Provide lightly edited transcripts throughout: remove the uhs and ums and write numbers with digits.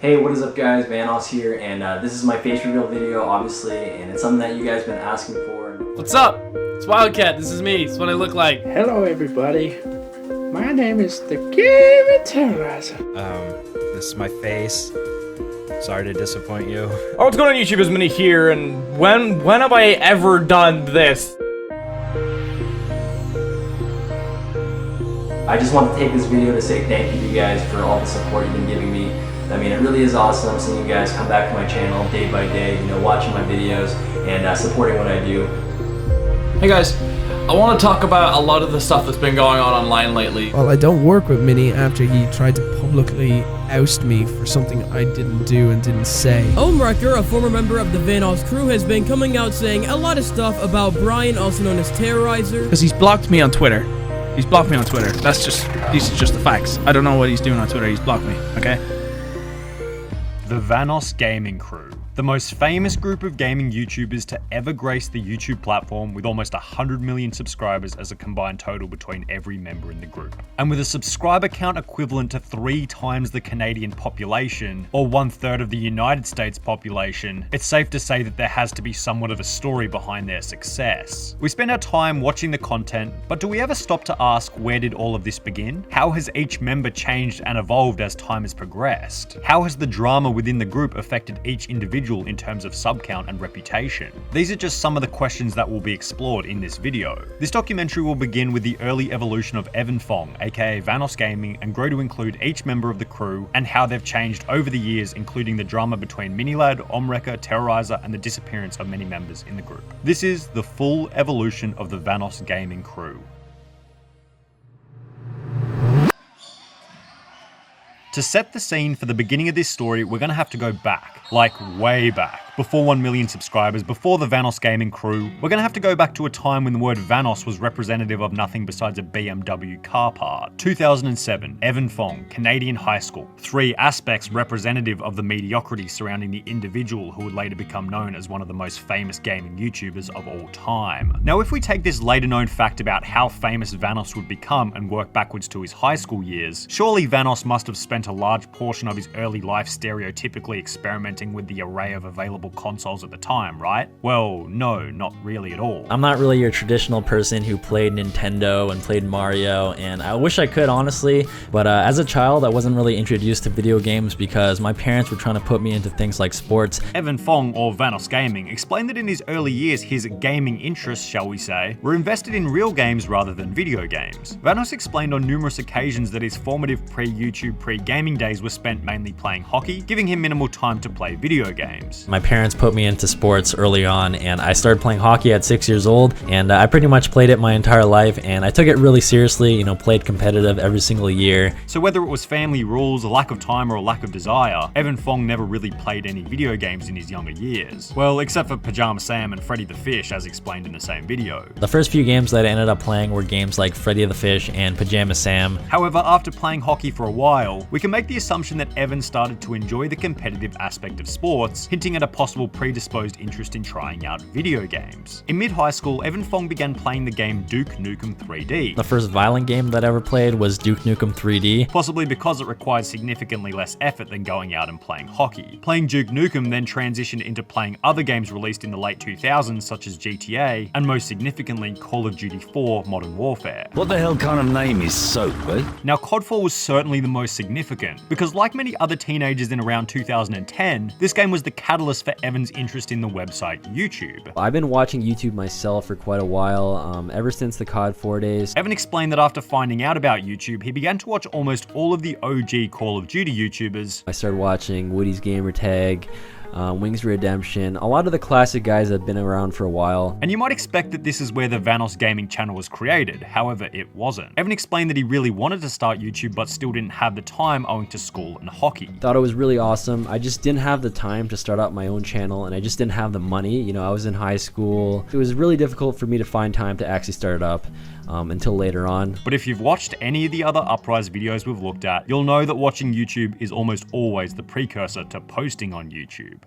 Hey, what is up guys, Vanoss here, and this is my face reveal video, obviously, and it's something that you guys have been asking for. What's up? It's Wildcat, this is me, it's what I look like. Hello everybody, my name is the Gamer Terroriser. This is my face. Sorry to disappoint you. Oh, what's going on YouTube, is Mini here, and when have I ever done this? I just want to take this video to say thank you to you guys for all the support you've been giving me. I mean, it really is awesome seeing you guys come back to my channel day by day, you know, watching my videos and supporting what I do. Hey guys, I want to talk about a lot of the stuff that's been going on online lately. Well, I don't work with Mini after he tried to publicly oust me for something I didn't do and didn't say. Ohmwrecker, a former member of the Vanoss Crew, has been coming out saying a lot of stuff about Brian, also known as Terroriser. Because he's blocked me on Twitter. He's blocked me on Twitter. These are just the facts. I don't know what he's doing on Twitter. He's blocked me, okay? The VanossGaming Crew, the most famous group of gaming YouTubers to ever grace the YouTube platform, with almost 100 million subscribers as a combined total between every member in the group. And with a subscriber count equivalent to 3 times the Canadian population, or 1/3 of the United States population, it's safe to say that there has to be somewhat of a story behind their success. We spend our time watching the content, but do we ever stop to ask, where did all of this begin? How has each member changed and evolved as time has progressed? How has the drama within the group affected each individual in terms of sub count and reputation? These are just some of the questions that will be explored in this video. This documentary will begin with the early evolution of Evan Fong, aka VanossGaming, and grow to include each member of the crew and how they've changed over the years, including the drama between Minilad, Ohmwrecker, Terroriser, and the disappearance of many members in the group. This is the full evolution of the VanossGaming crew. To set the scene for the beginning of this story, we're going to have to go back, like way back, before 1 million subscribers, before the VanossGaming crew. We're going to have to go back to a time when the word Vanoss was representative of nothing besides a BMW car part. 2007, Evan Fong, Canadian high school. 3 aspects representative of the mediocrity surrounding the individual who would later become known as one of the most famous gaming YouTubers of all time. Now, if we take this later known fact about how famous Vanoss would become and work backwards to his high school years, surely Vanoss must have spent a large portion of his early life stereotypically experimenting with the array of available consoles at the time, right? Well, no, not really at all. I'm not really your traditional person who played Nintendo and played Mario, and I wish I could, honestly, but as a child I wasn't really introduced to video games because my parents were trying to put me into things like sports. Evan Fong, or VanossGaming, explained that in his early years his gaming interests, shall we say, were invested in real games rather than video games. Vanoss explained on numerous occasions that his formative pre-YouTube, pre-gaming days were spent mainly playing hockey, giving him minimal time to play video games. My parents put me into sports early on, and I started playing hockey at 6 years old, and I pretty much played it my entire life, and I took it really seriously, you know, played competitive every single year. So whether it was family rules, a lack of time, or a lack of desire, Evan Fong never really played any video games in his younger years. Well, except for Pajama Sam and Freddy the Fish, as explained in the same video. The first few games that I ended up playing were games like Freddy the Fish and Pajama Sam. However, after playing hockey for a while, we can make the assumption that Evan started to enjoy the competitive aspect of sports, hinting at a possible predisposed interest in trying out video games. In mid-high school, Evan Fong began playing the game Duke Nukem 3D. The first violent game that I ever played was Duke Nukem 3D. Possibly because it required significantly less effort than going out and playing hockey. Playing Duke Nukem then transitioned into playing other games released in the late 2000s such as GTA, and most significantly Call of Duty 4 Modern Warfare. What the hell kind of name is Soap, eh? Now, COD4 was certainly the most significant, because like many other teenagers in around 2010, this game was the catalyst for Evan's interest in the website YouTube. I've been watching YouTube myself for quite a while, ever since the COD 4 days. Evan explained that after finding out about YouTube, he began to watch almost all of the OG Call of Duty YouTubers. I started watching Woody's Gamertag, Wings Redemption, a lot of the classic guys that have been around for a while. And you might expect that this is where the VanossGaming channel was created, however it wasn't. Evan explained that he really wanted to start YouTube but still didn't have the time owing to school and hockey. Thought it was really awesome. I just didn't have the time to start up my own channel, and I just didn't have the money. You know, I was in high school. It was really difficult for me to find time to actually start it up until later on. But if you've watched any of the other Uprise videos we've looked at, you'll know that watching YouTube is almost always the precursor to posting on YouTube.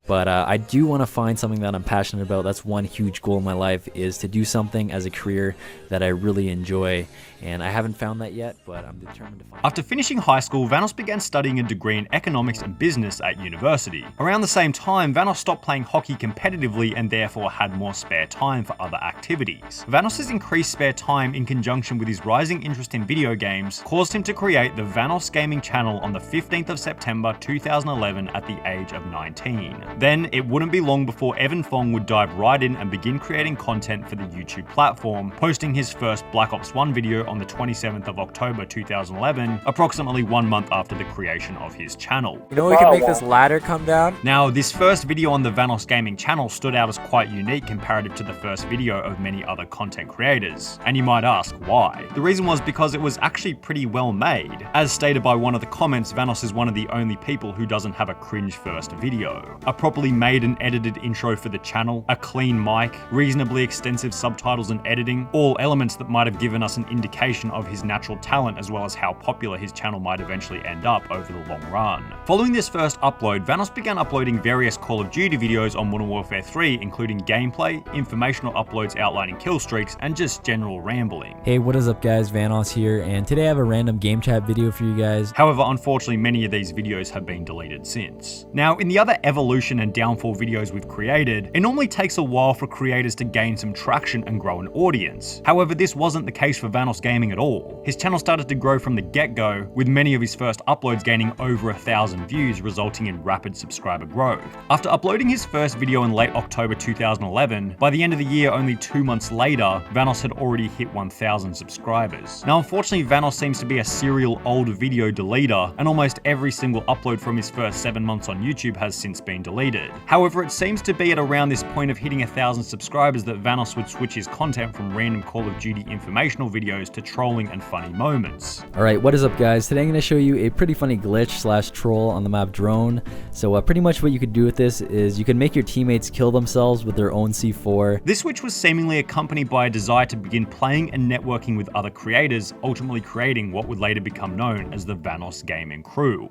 But I do want to find something that I'm passionate about. That's one huge goal in my life, is to do something as a career that I really enjoy. And I haven't found that yet, but I'm determined to find it. After finishing high school, Vanoss began studying a degree in economics and business at university. Around the same time, Vanoss stopped playing hockey competitively and therefore had more spare time for other activities. Vanoss's increased spare time in conjunction with his rising interest in video games caused him to create the VanossGaming channel on the 15th of September 2011 at the age of 19. Then, it wouldn't be long before Evan Fong would dive right in and begin creating content for the YouTube platform, posting his first Black Ops 1 video on the 27th of October 2011, approximately 1 month after the creation of his channel. You know, we can make this ladder come down. Now, this first video on the VanossGaming channel stood out as quite unique comparative to the first video of many other content creators. And you might ask, why? The reason was because it was actually pretty well made. As stated by one of the comments, Vanoss is one of the only people who doesn't have a cringe first video. A properly made and edited intro for the channel, a clean mic, reasonably extensive subtitles and editing, all elements that might have given us an indication of his natural talent as well as how popular his channel might eventually end up over the long run. Following this first upload, Vanoss began uploading various Call of Duty videos on Modern Warfare 3, including gameplay, informational uploads outlining kill streaks, and just general rambling. Hey, what is up guys, Vanoss here, and today I have a random game chat video for you guys. However, unfortunately, many of these videos have been deleted since. Now, in the other evolution and downfall videos we've created, it normally takes a while for creators to gain some traction and grow an audience. However, this wasn't the case for VanossGaming at all. His channel started to grow from the get-go, with many of his first uploads gaining over 1,000 views, resulting in rapid subscriber growth. After uploading his first video in late October 2011, by the end of the year, only 2 months later, Vanoss had already hit 1,000 subscribers. Now, unfortunately, Vanoss seems to be a serial old video deleter, and almost every single upload from his first 7 months on YouTube has since been deleted. However, it seems to be at around this point of hitting 1,000 subscribers that Vanoss would switch his content from random Call of Duty informational videos to trolling and funny moments. Alright, what is up guys? Today I'm going to show you a pretty funny glitch slash troll on the map Drone. So pretty much what you could do with this is you can make your teammates kill themselves with their own C4. This switch was seemingly accompanied by a desire to begin playing and networking with other creators, ultimately creating what would later become known as the VanossGaming Crew.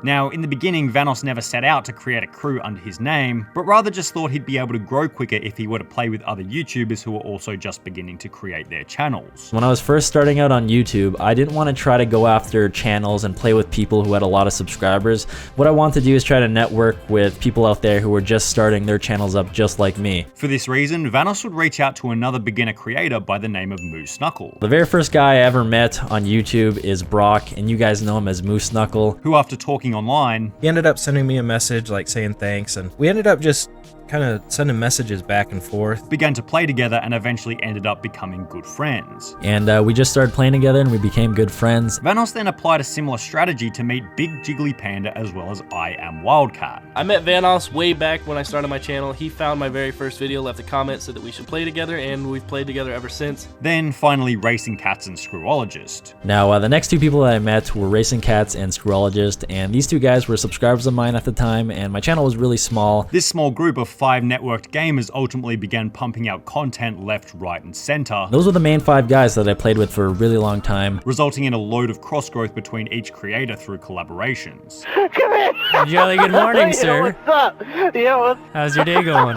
Now, in the beginning, Vanoss never set out to create a crew under his name, but rather just thought he'd be able to grow quicker if he were to play with other YouTubers who were also just beginning to create their channels. When I was first starting out on YouTube, I didn't want to try to go after channels and play with people who had a lot of subscribers. What I wanted to do is try to network with people out there who were just starting their channels up just like me. For this reason, Vanoss would reach out to another beginner creator by the name of Snuckel. The very first guy I ever met on YouTube is Brock, and you guys know him as Snuckel, who after talking online, he ended up sending me a message like saying thanks, and we ended up just kind of sending messages back and forth. Began to play together and eventually ended up becoming good friends. And we just started playing together and we became good friends. Vanoss then applied a similar strategy to meet Big Jiggly Panda as well as I Am Wildcat. I met Vanoss way back when I started my channel. He found my very first video, left a comment, said that we should play together, and we've played together ever since. Then finally Racing Cats and Screwologist. Now the next two people that I met were Racing Cats and Screwologist, and these two guys were subscribers of mine at the time, and my channel was really small. This small group of 5 networked gamers ultimately began pumping out content left, right, and center. Those were the main 5 guys that I played with for a really long time, resulting in a load of cross growth between each creator through collaborations. Come here! Jolly good morning, sir. What's up? Yeah, how's your day going?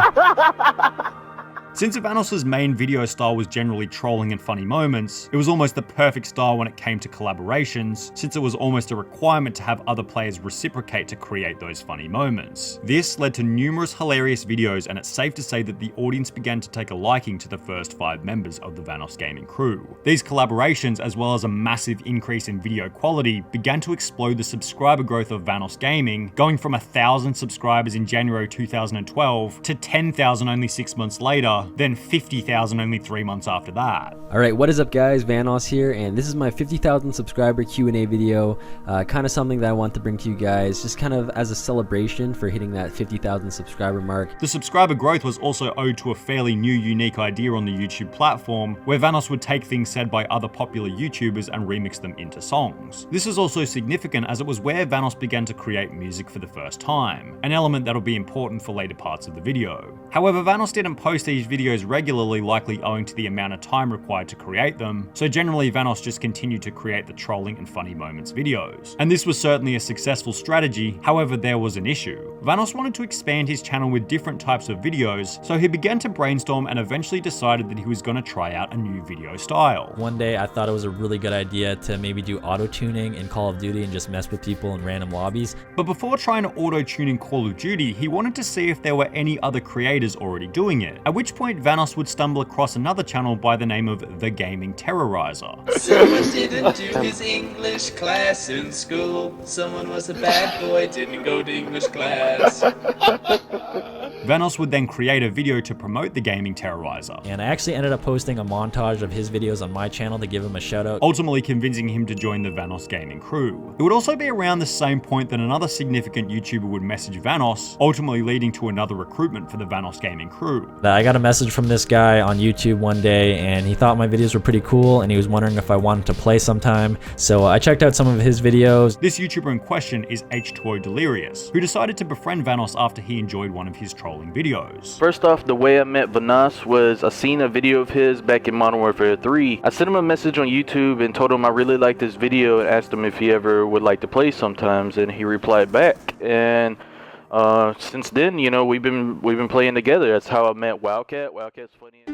Since Vanoss's main video style was generally trolling and funny moments, it was almost the perfect style when it came to collaborations, since it was almost a requirement to have other players reciprocate to create those funny moments. This led to numerous hilarious videos, and it's safe to say that the audience began to take a liking to the first 5 members of the VanossGaming Crew. These collaborations, as well as a massive increase in video quality, began to explode the subscriber growth of VanossGaming, going from 1,000 subscribers in January 2012 to 10,000 only 6 months later, then 50,000 only 3 months after that. Alright, what is up guys, Vanoss here, and this is my 50,000 subscriber Q&A video, kind of something that I want to bring to you guys, just kind of as a celebration for hitting that 50,000 subscriber mark. The subscriber growth was also owed to a fairly new, unique idea on the YouTube platform, where Vanoss would take things said by other popular YouTubers and remix them into songs. This is also significant as it was where Vanoss began to create music for the first time, an element that'll be important for later parts of the video. However, Vanoss didn't post these videos videos regularly, likely owing to the amount of time required to create them, so generally Vanoss just continued to create the trolling and funny moments videos. And this was certainly a successful strategy, however there was an issue. Vanoss wanted to expand his channel with different types of videos, so he began to brainstorm and eventually decided that he was going to try out a new video style. One day I thought it was a really good idea to maybe do auto-tuning in Call of Duty and just mess with people in random lobbies. But before trying to auto-tune in Call of Duty, he wanted to see if there were any other creators already doing it, at which point Vanoss would stumble across another channel by the name of The Gaming Terroriser. Someone didn't do his English class in school. Someone was a bad boy, didn't go to English class. Vanoss would then create a video to promote The Gaming Terroriser, and I actually ended up posting a montage of his videos on my channel to give him a shout out, ultimately convincing him to join the Vanoss Gaming Crew. It would also be around the same point that another significant YouTuber would message Vanoss, ultimately leading to another recruitment for the Vanoss Gaming Crew. I got a message from this guy on YouTube one day, and he thought my videos were pretty cool, and he was wondering if I wanted to play sometime, so I checked out some of his videos. This YouTuber in question is H2O Delirious, who decided to befriend Vanoss after he enjoyed one of his trolling videos. First off, the way I met Vanoss was I seen a video of his back in Modern Warfare 3. I sent him a message on YouTube and told him I really liked this video and asked him if he ever would like to play sometimes, and he replied back. And since then, you know, we've been playing together. That's how I met Wildcat. Wildcat's funny.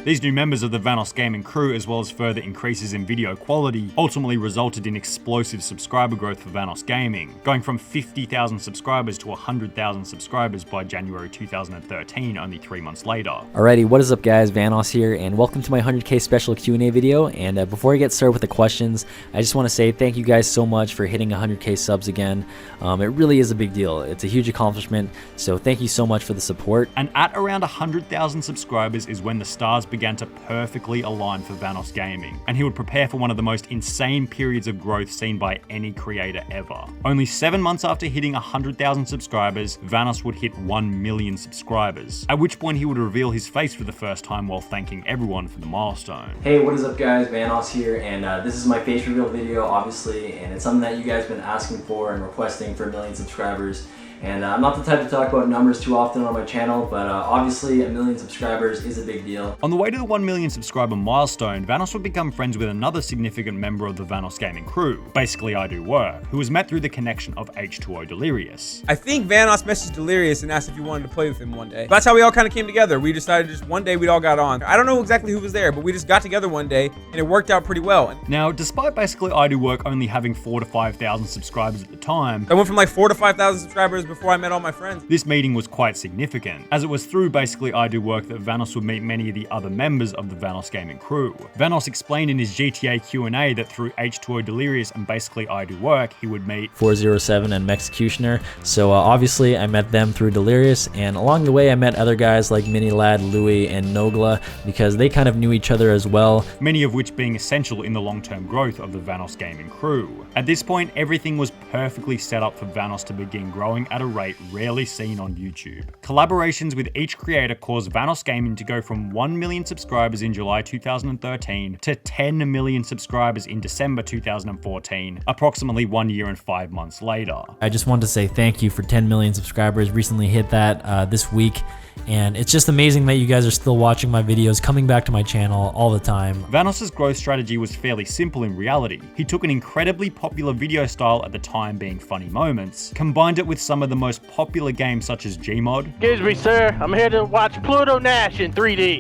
These new members of the Vanoss Gaming Crew, as well as further increases in video quality, ultimately resulted in explosive subscriber growth for Vanoss Gaming, going from 50,000 subscribers to 100,000 subscribers by January 2013, only 3 months later. Alrighty, what is up guys, Vanoss here, and welcome to my 100k special Q&A video. And before I get started with the questions, I just want to say thank you guys so much for hitting 100k subs again. It really is a big deal. It's a huge accomplishment, so thank you so much for the support. And at around 100,000 subscribers is when the stars began to perfectly align for Vanoss Gaming, and he would prepare for one of the most insane periods of growth seen by any creator ever. Only 7 months after hitting 100,000 subscribers, Vanoss would hit 1 million subscribers, at which point he would reveal his face for the first time while thanking everyone for the milestone. Hey, what is up guys, Vanoss here, and this is my face reveal video obviously, and it's something that you guys have been asking for and requesting for 1 million subscribers. And I'm not the type to talk about numbers too often on my channel, but obviously 1 million subscribers is a big deal. On the way to the 1 million subscriber milestone, Vanoss would become friends with another significant member of the Vanoss Gaming Crew, BasicallyIDoWrk, who was met through the connection of H2O Delirious. I think Vanoss messaged Delirious and asked if he wanted to play with him one day. That's how we all kind of came together. We decided just one day we'd all got on. I don't know exactly who was there, but we just got together one day and it worked out pretty well. Now, despite BasicallyIDoWrk only having 4,000 to 5,000 subscribers at the time, I went from like 4,000 to 5,000 subscribers before I met all my friends. This meeting was quite significant, as it was through BasicallyIDoWrk that Vanoss would meet many of the other members of the Vanoss Gaming Crew. Vanoss explained in his GTA Q&A that through H2O Delirious and BasicallyIDoWrk, he would meet 407 and Mexecutioner. So obviously I met them through Delirious, and along the way I met other guys like Minilad, Louie, and Nogla, because they kind of knew each other as well. Many of which being essential in the long-term growth of the Vanoss Gaming Crew. At this point, everything was perfectly set up for Vanoss to begin growing at a rate rarely seen on YouTube. Collaborations with each creator caused Vanoss Gaming to go from 1 million subscribers in July 2013 to 10 million subscribers in December 2014, approximately 1 year and 5 months later. I just wanted to say thank you for 10 million subscribers. Recently hit that this week, and it's just amazing that you guys are still watching my videos, coming back to my channel all the time. Vanoss's growth strategy was fairly simple in reality. He took an incredibly popular video style at the time being funny moments, combined it with some of the most popular games such as Gmod. Excuse me, sir. I'm here to watch Pluto Nash in 3D.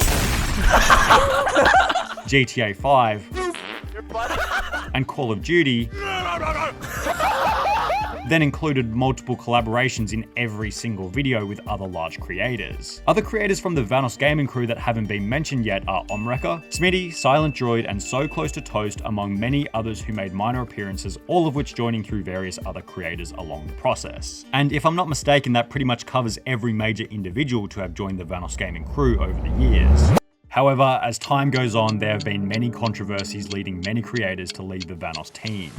GTA 5, and Call of Duty, then included multiple collaborations in every single video with other large creators. Other creators from the Vanoss Gaming Crew that haven't been mentioned yet are Ohmwrecker, Smitty, Silent Droid, and So Close to Toast, among many others who made minor appearances, all of which joining through various other creators along the process. And if I'm not mistaken, that pretty much covers every major individual to have joined the Vanoss Gaming Crew over the years. However, as time goes on, there have been many controversies leading many creators to leave the Vanoss team.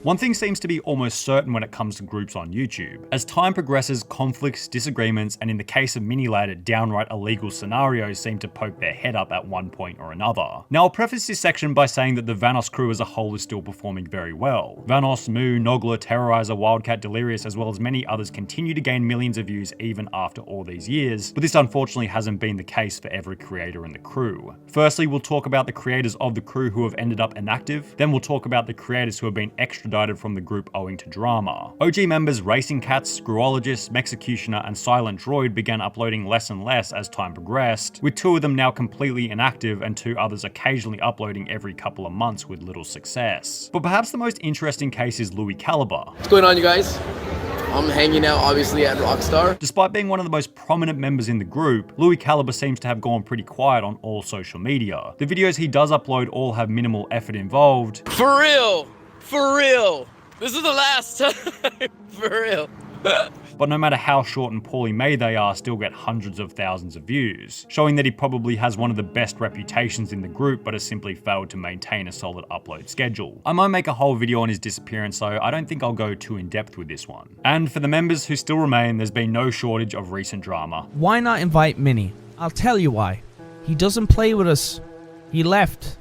One thing seems to be almost certain when it comes to groups on YouTube. As time progresses, conflicts, disagreements, and in the case of MiniLad, downright illegal scenarios seem to poke their head up at one point or another. Now I'll preface this section by saying that the Vanoss crew as a whole is still performing very well. Vanoss, Moo, Nogla, Terroriser, Wildcat, Delirious, as well as many others continue to gain millions of views even after all these years, but this unfortunately hasn't been the case for every creator in the crew. Firstly, we'll talk about the creators of the crew who have ended up inactive, then we'll talk about the creators who have been extradited from the group owing to drama. OG members Racing Cats, Screwologist, Mexecutioner, and Silent Droid began uploading less and less as time progressed, with 2 of them now completely inactive and 2 others occasionally uploading every couple of months with little success. But perhaps the most interesting case is Louis Calibre. What's going on, you guys? I'm hanging out obviously at Rockstar. Despite being one of the most prominent members in the group, Louis Calibre seems to have gone pretty quiet on all social media. The videos he does upload all have minimal effort involved. For real! For real! This is the last time! For real! But no matter how short and poorly made they are, still get hundreds of thousands of views, showing that he probably has one of the best reputations in the group but has simply failed to maintain a solid upload schedule. I might make a whole video on his disappearance, so I don't think I'll go too in depth with this one. And for the members who still remain, there's been no shortage of recent drama. Why not invite Mini? I'll tell you why. He doesn't play with us. He left.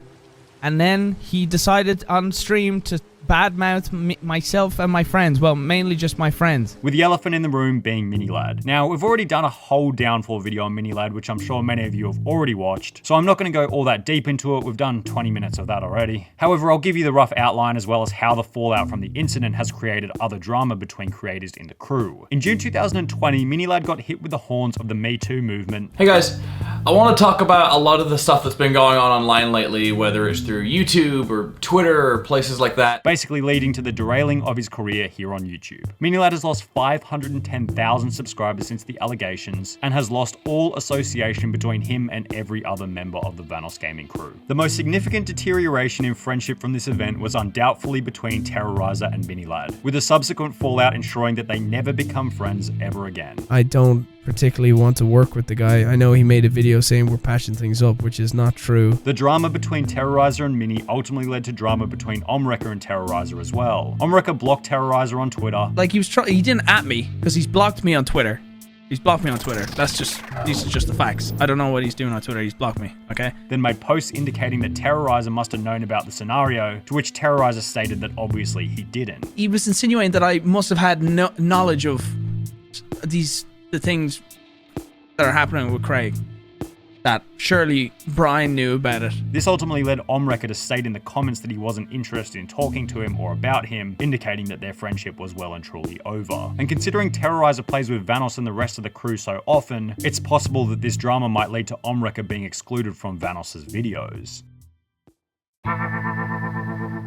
And then he decided on stream to badmouth myself and my friends. Well, mainly just my friends. With the elephant in the room being MiniLad. Now, we've already done a whole downfall video on MiniLad, which I'm sure many of you have already watched, so I'm not going to go all that deep into it. We've done 20 minutes of that already. However, I'll give you the rough outline as well as how the fallout from the incident has created other drama between creators in the crew. In June 2020, MiniLad got hit with the horns of the Me Too movement. Hey guys, I want to talk about a lot of the stuff that's been going on online lately, whether it's through YouTube or Twitter or places like that. Basically leading to the derailing of his career here on YouTube. MiniLad has lost 510,000 subscribers since the allegations and has lost all association between him and every other member of the VanossGaming crew. The most significant deterioration in friendship from this event was undoubtedly between Terroriser and MiniLad, with a subsequent fallout ensuring that they never become friends ever again. I don't particularly want to work with the guy. I know he made a video saying we're patching things up, which is not true. The drama between Terroriser and Mini ultimately led to drama between Ohmwrecker and Terroriser as well. Ohmwrecker blocked Terroriser on Twitter. Like he didn't at me because he's blocked me on Twitter. He's blocked me on Twitter. These are just the facts. I don't know what he's doing on Twitter. He's blocked me, okay? Then made posts indicating that Terroriser must have known about the scenario, to which Terroriser stated that obviously he didn't. He was insinuating that I must have had no knowledge of the things that are happening with Craig. That surely Brian knew about it. This ultimately led Ohmwrecker to state in the comments that he wasn't interested in talking to him or about him, indicating that their friendship was well and truly over. And considering Terroriser plays with Vanoss and the rest of the crew so often, it's possible that this drama might lead to Ohmwrecker being excluded from Vanoss's videos.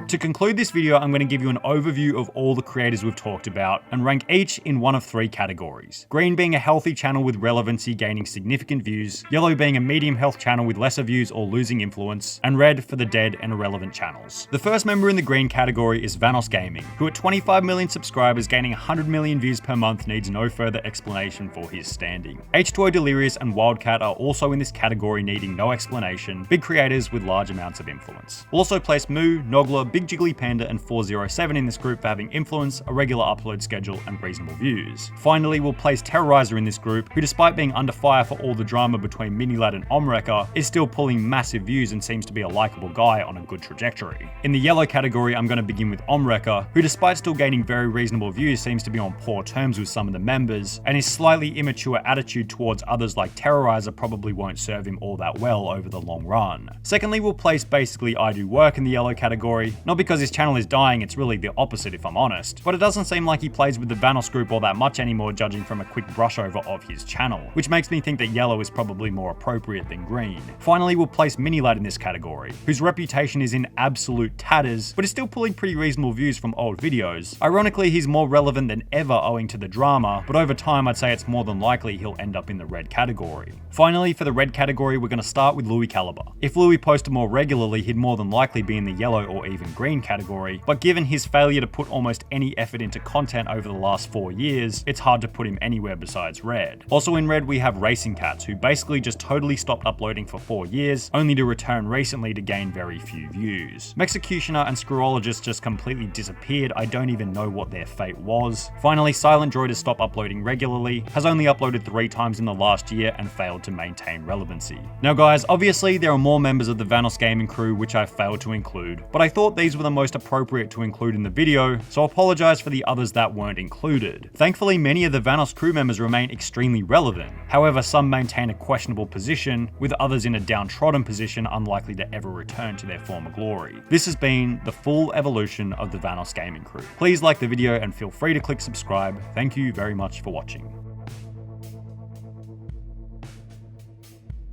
To conclude this video, I'm going to give you an overview of all the creators we've talked about and rank each in one of 3 categories. Green being a healthy channel with relevancy gaining significant views, yellow being a medium health channel with lesser views or losing influence, and red for the dead and irrelevant channels. The first member in the green category is VanossGaming, who at 25 million subscribers gaining 100 million views per month needs no further explanation for his standing. H2O Delirious and Wildcat are also in this category needing no explanation, big creators with large amounts of influence. We'll also place Moo, Nogla, Big Jiggly, Panda, and 407 in this group for having influence, a regular upload schedule, and reasonable views. Finally, we'll place Terroriser in this group, who despite being under fire for all the drama between MiniLad and Ohmwrecker, is still pulling massive views and seems to be a likable guy on a good trajectory. In the yellow category, I'm going to begin with Ohmwrecker, who despite still gaining very reasonable views seems to be on poor terms with some of the members, and his slightly immature attitude towards others like Terroriser probably won't serve him all that well over the long run. Secondly, we'll place BasicallyIDoWrk in the yellow category, not because his channel is dying, it's really the opposite if I'm honest, but it doesn't seem like he plays with the Vanoss group all that much anymore judging from a quick brush over of his channel, which makes me think that yellow is probably more appropriate than green. Finally, we'll place MiniLad in this category, whose reputation is in absolute tatters, but is still pulling pretty reasonable views from old videos. Ironically, he's more relevant than ever owing to the drama, but over time I'd say it's more than likely he'll end up in the red category. Finally, for the red category, we're going to start with Louis Calibre. If Louis posted more regularly, he'd more than likely be in the yellow or even green category, but given his failure to put almost any effort into content over the last 4 years, it's hard to put him anywhere besides red. Also in red we have Racing Cats, who basically just totally stopped uploading for 4 years, only to return recently to gain very few views. Mexecutioner and Screwologist just completely disappeared, I don't even know what their fate was. Finally, Silent Droid has stopped uploading regularly, has only uploaded 3 times in the last year and failed to maintain relevancy. Now guys, obviously there are more members of the VanossGaming crew which I failed to include, but I thought these were the most appropriate to include in the video, so I apologize for the others that weren't included. Thankfully, many of the Vanoss crew members remain extremely relevant. However, some maintain a questionable position, with others in a downtrodden position unlikely to ever return to their former glory. This has been the full evolution of the VanossGaming crew. Please like the video and feel free to click subscribe. Thank you very much for watching.